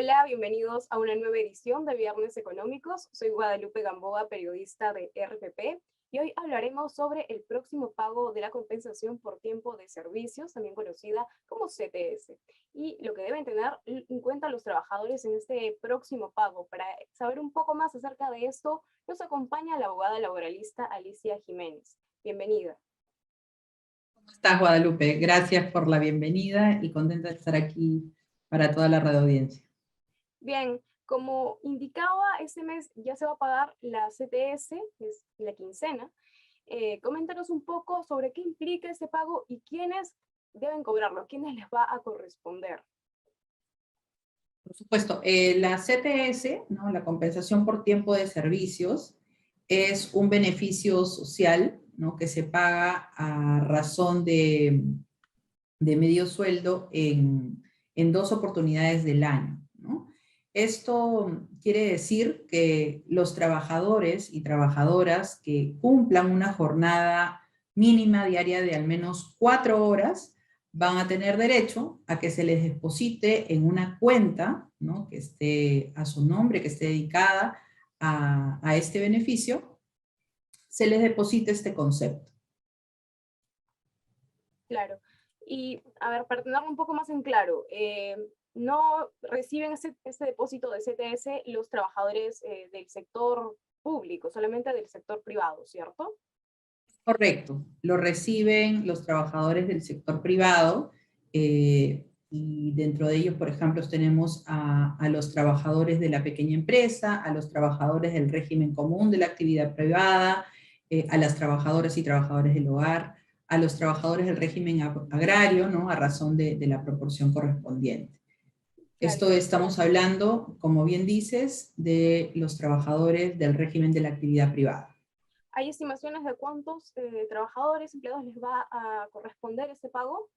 Hola, bienvenidos a una nueva edición de Viernes Económicos. Soy Guadalupe Gamboa, periodista de RPP, y hoy hablaremos sobre el próximo pago de la compensación por tiempo de servicios, también conocida como CTS, y lo que deben tener en cuenta los trabajadores en este próximo pago. Para saber un poco más acerca de esto, nos acompaña la abogada laboralista Alicia Jiménez. Bienvenida. ¿Cómo estás, Guadalupe? Gracias por la bienvenida y contenta de estar aquí para toda la radio audiencia. Bien, como indicaba, este mes ya se va a pagar la CTS, que es la quincena. Coméntanos un poco sobre qué implica este pago y quiénes deben cobrarlo, quiénes les va a corresponder. Por supuesto, la CTS, ¿no? La compensación por tiempo de servicios, es un beneficio social, ¿no? Que se paga a razón de medio sueldo en dos oportunidades del año, ¿no? Esto quiere decir que los trabajadores y trabajadoras que cumplan una jornada mínima diaria de al menos 4 horas van a tener derecho a que se les deposite en una cuenta, ¿no? Que esté a su nombre, que esté dedicada a este beneficio, se les deposite este concepto. Claro. Y, a ver, para tenerlo un poco más en claro, no reciben ese depósito de CTS los trabajadores del sector público, solamente del sector privado, ¿cierto? Correcto, lo reciben los trabajadores del sector privado y dentro de ellos, por ejemplo, tenemos a los trabajadores de la pequeña empresa, a los trabajadores del régimen común de la actividad privada, a las trabajadoras y trabajadores del hogar, a los trabajadores del régimen agrario, ¿no? A razón de la proporción correspondiente. Claro. Esto estamos hablando, como bien dices, de los trabajadores del régimen de la actividad privada. ¿Hay estimaciones de cuántos trabajadores, empleados les va a corresponder este pago?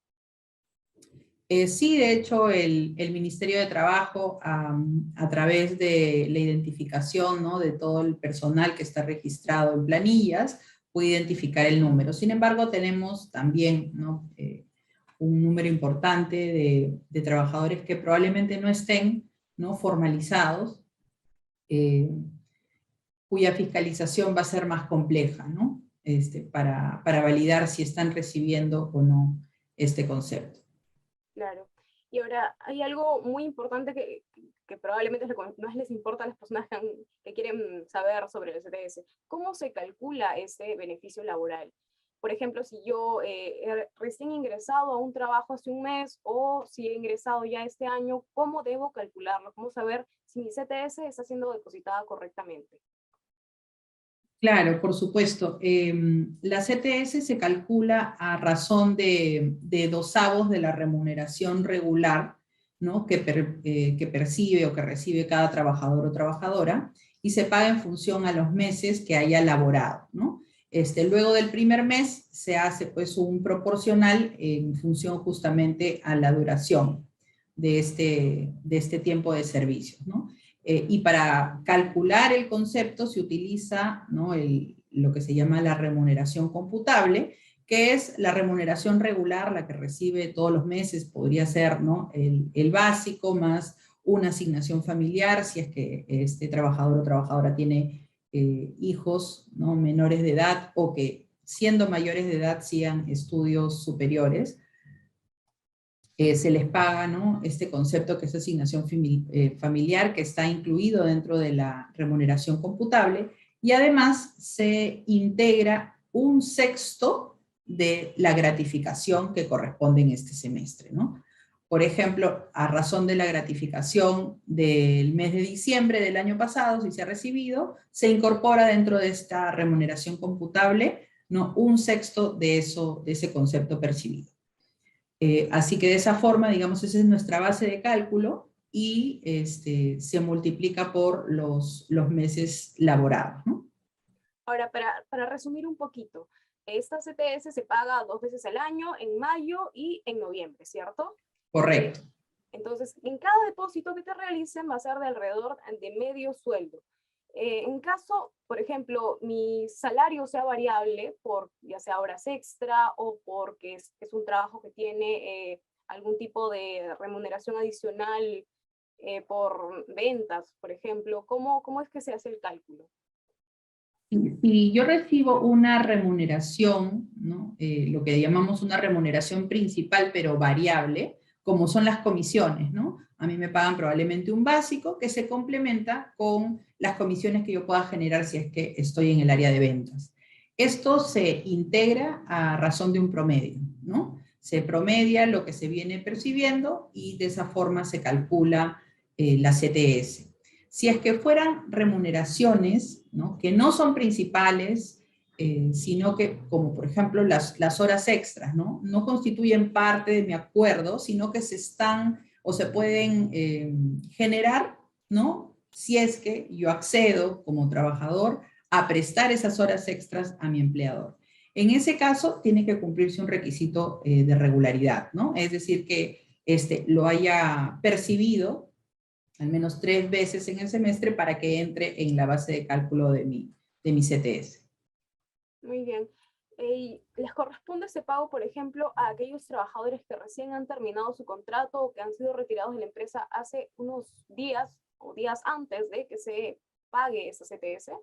Sí, de hecho, el Ministerio de Trabajo, a través de la identificación, ¿no? De todo el personal que está registrado en planillas, puede identificar el número. Sin embargo, tenemos también, ¿no? Un número importante de trabajadores que probablemente no estén, ¿no? Formalizados, cuya fiscalización va a ser más compleja, ¿no? Para validar si están recibiendo o no este concepto. Claro. Y ahora, hay algo muy importante que probablemente más les importa a las personas que quieren saber sobre el CTS. ¿Cómo se calcula ese beneficio laboral? Por ejemplo, si yo he recién ingresado a un trabajo hace un mes o si he ingresado ya este año, ¿cómo debo calcularlo? ¿Cómo saber si mi CTS está siendo depositada correctamente? Claro, por supuesto. La CTS se calcula a razón de dosavos de la remuneración regular, ¿no? Que percibe o que recibe cada trabajador o trabajadora, y se paga en función a los meses que haya laborado, ¿no? Luego del primer mes se hace pues un proporcional en función justamente a la duración de este tiempo de servicios, ¿no? Y para calcular el concepto se utiliza, ¿no? Lo que se llama la remuneración computable, que es la remuneración regular, la que recibe todos los meses, podría ser, ¿no? El básico más una asignación familiar, si es que este trabajador o trabajadora tiene hijos, ¿no? Menores de edad o que siendo mayores de edad sigan estudios superiores. Se les paga, ¿no? Este concepto que es asignación familiar, que está incluido dentro de la remuneración computable, y además se integra un sexto de la gratificación que corresponde en este semestre, ¿no? Por ejemplo, a razón de la gratificación del mes de diciembre del año pasado, si se ha recibido, se incorpora dentro de esta remuneración computable, ¿no? Un sexto de ese concepto percibido. Así que de esa forma, digamos, esa es nuestra base de cálculo y se multiplica por los meses laborados, ¿no? Ahora, para resumir un poquito, esta CTS se paga 2 veces al año, en mayo y en noviembre, ¿cierto? Correcto. Entonces, en cada depósito que te realicen va a ser de alrededor de medio sueldo. En caso, por ejemplo, mi salario sea variable por ya sea horas extra o porque es un trabajo que tiene algún tipo de remuneración adicional por ventas, por ejemplo. ¿Cómo es que se hace el cálculo? Si yo recibo una remuneración, ¿no? Lo que llamamos una remuneración principal, pero variable, como son las comisiones, ¿no? A mí me pagan probablemente un básico que se complementa con las comisiones que yo pueda generar si es que estoy en el área de ventas. Esto se integra a razón de un promedio, ¿no? Se promedia lo que se viene percibiendo y de esa forma se calcula la CTS. Si es que fueran remuneraciones, ¿no? Que no son principales, sino que, como por ejemplo las horas extras, ¿no? No constituyen parte de mi acuerdo, sino que se están o se pueden generar, ¿no? Si es que yo accedo como trabajador a prestar esas horas extras a mi empleador. En ese caso, tiene que cumplirse un requisito de regularidad, ¿no? Es decir, que lo haya percibido al menos 3 veces en el semestre para que entre en la base de cálculo de mi CTS. Muy bien. ¿Les corresponde ese pago, por ejemplo, a aquellos trabajadores que recién han terminado su contrato o que han sido retirados de la empresa hace unos días o días antes de que se pague esa CTS?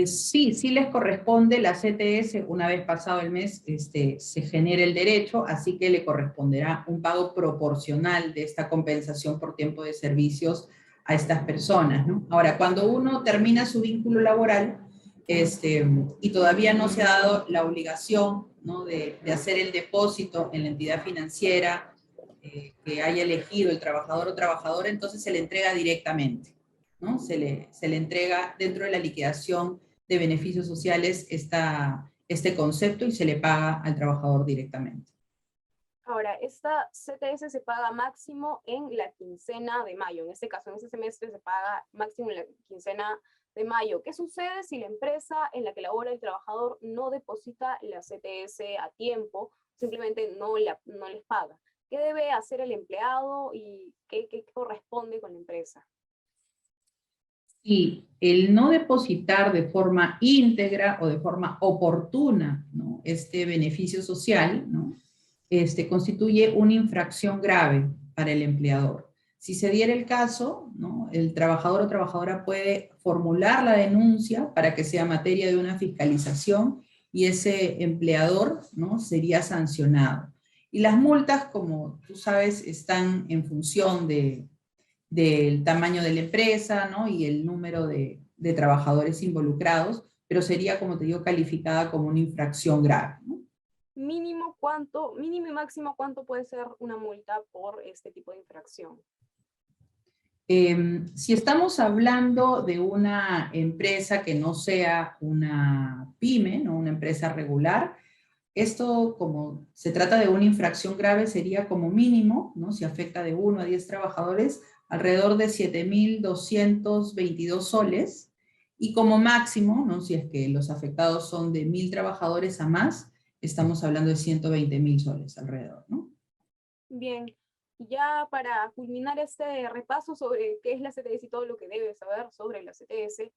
Sí, sí les corresponde la CTS, una vez pasado el mes se genera el derecho, así que le corresponderá un pago proporcional de esta compensación por tiempo de servicios a estas personas, ¿no? Ahora, cuando uno termina su vínculo laboral y todavía no se ha dado la obligación, ¿no? de hacer el depósito en la entidad financiera que haya elegido el trabajador o trabajadora, entonces se le entrega directamente, ¿no? Se le entrega dentro de la liquidación de beneficios sociales este concepto y se le paga al trabajador directamente. Ahora, esta CTS se paga máximo en la quincena de mayo. En este caso, en este semestre se paga máximo en la quincena de mayo. ¿Qué sucede si la empresa en la que labora el trabajador no deposita la CTS a tiempo, simplemente no les paga? ¿Qué debe hacer el empleado y qué corresponde con la empresa? Y el no depositar de forma íntegra o de forma oportuna, ¿no? Este beneficio social, ¿no? Constituye una infracción grave para el empleador. Si se diera el caso, ¿no? El trabajador o trabajadora puede formular la denuncia para que sea materia de una fiscalización y ese empleador, ¿no? sería sancionado. Y las multas, como tú sabes, están en función del tamaño de la empresa, ¿no? Y el número de trabajadores involucrados, pero sería, como te digo, calificada como una infracción grave, ¿no? Mínimo y máximo cuánto puede ser una multa por este tipo de infracción? Si estamos hablando de una empresa que no sea una pyme, ¿no? Una empresa regular, esto, como se trata de una infracción grave, sería como mínimo, ¿no? Si afecta de 1 a 10 trabajadores, alrededor de 7.222 soles, y como máximo, ¿no? Si es que los afectados son de 1.000 trabajadores a más, estamos hablando de 120.000 soles alrededor, ¿no? Bien, ya para culminar este repaso sobre qué es la CTS y todo lo que debes saber sobre la CTS,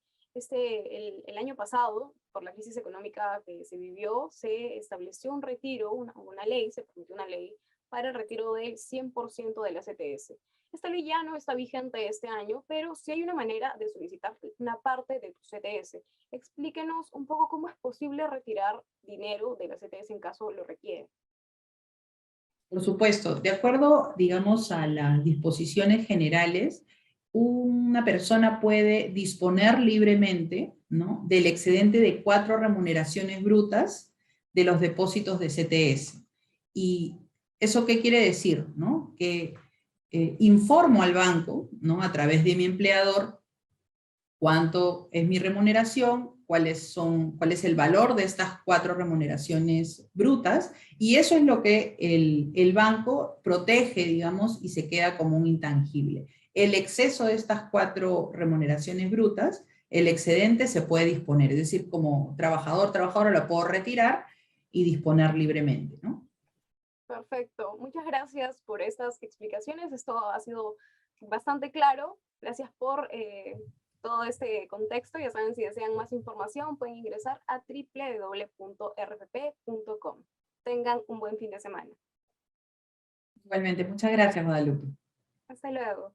el año pasado, por la crisis económica que se vivió, se estableció un retiro, una ley, se permitió una ley para el retiro del 100% de la CTS. Esta ley ya no está vigente este año, pero sí hay una manera de solicitar una parte de tu CTS. Explíquenos un poco cómo es posible retirar dinero de la CTS en caso lo requiere. Por supuesto, de acuerdo, digamos, a las disposiciones generales, una persona puede disponer libremente, ¿no? del excedente de 4 remuneraciones brutas de los depósitos de CTS. ¿Y eso qué quiere decir? ¿No? Que informo al banco, ¿no? a través de mi empleador, cuánto es mi remuneración, cuál es el valor de estas 4 remuneraciones brutas, y eso es lo que el banco protege, digamos, y se queda como un intangible. El exceso de estas 4 remuneraciones brutas, el excedente se puede disponer, es decir, como trabajador, trabajadora lo puedo retirar y disponer libremente, ¿no? Perfecto. Muchas gracias por estas explicaciones. Esto ha sido bastante claro. Gracias por todo este contexto. Ya saben, si desean más información, pueden ingresar a www.rpp.com. Tengan un buen fin de semana. Igualmente, muchas gracias, Guadalupe. Hasta luego.